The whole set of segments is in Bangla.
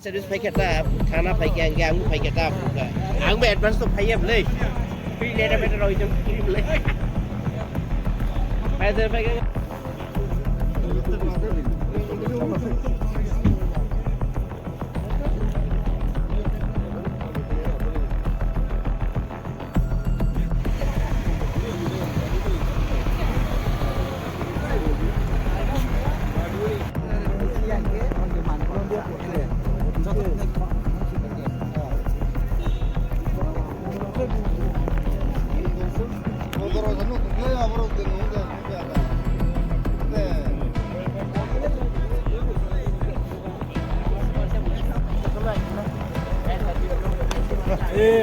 Service phải cái ta, khana phải cái gang phải cái ta, ang be advance to phải em lấy, phi lên đây rồi cho lấy, phải giờ phải cái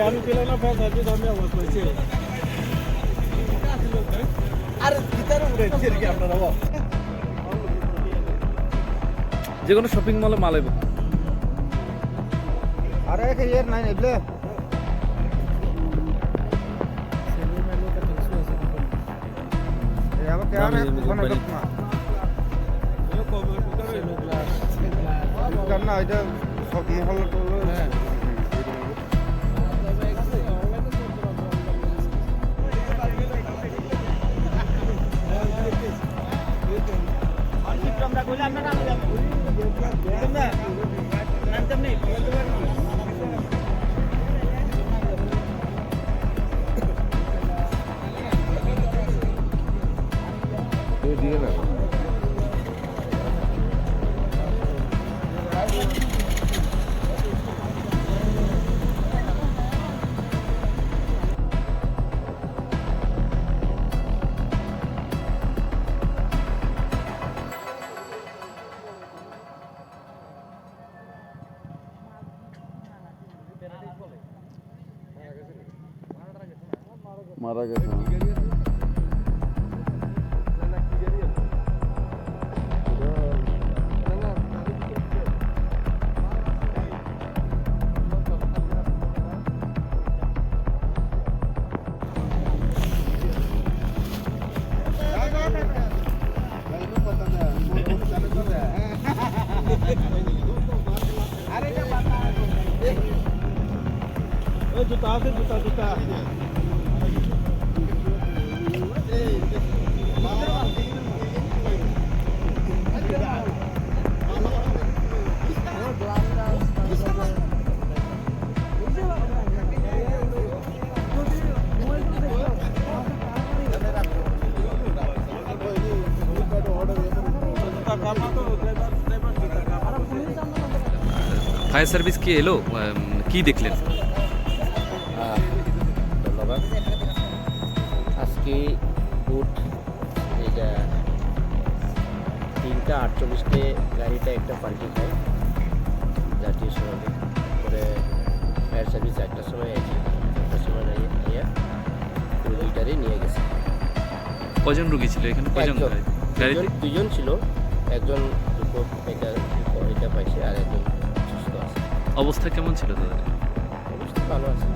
আমি পেলাম না ফ্যান সার্ভিস আমি আওয়াজ করছি আর ভিতরে উড়েছে কি আপনারা যে কোনো শপিং মলে মাল হইব আরে কে ইয়ার নাই নেবলে আমার কে আর ফোন করতে না এটা সব মহল টল হ্যাঁ মারা গেছে জুতা আছে জুতা ফায়ার সার্ভিস কি এলো কি দেখলেন ধন্যবাদ আজকে বুট এটা 3:48 গাড়িটা একটা পাল্টি খায় জাতীয় সড়কে পরে ফায়ার সার্ভিস একটার সময় একটার সময় নিয়ে দুইটারই নিয়ে গেছে কজন রোগী ছিল এখানে কজন গাড়িতে দুজন ছিল একজন এটা পাইছে আর একজন সুস্থ আছে অবস্থা কেমন ছিল তাদের অবস্থা ভালো আছে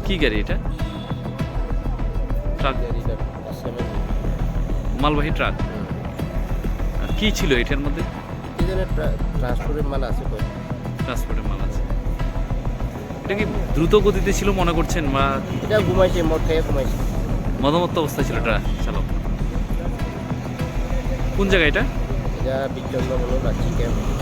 কি গাড়ি এটা ট্রাক গাড়িটা মালবাহী ট্রাক কি ছিল এটার মধ্যে কি ধরনের ট্রান্সপোর্টের মাল আছে ট্রান্সপোর্টের মাল আছে এটা কি দ্রুত গতিতে ছিল মনে করছেন বা এটা ঘুমাইছে মদ খেয়ে ঘুমাইছে মদমত্ত অবস্থা ছিল ট্রাক চালক কোন জায়গা এটা এটা বিক্রমনগর লাচি ক্যাম্প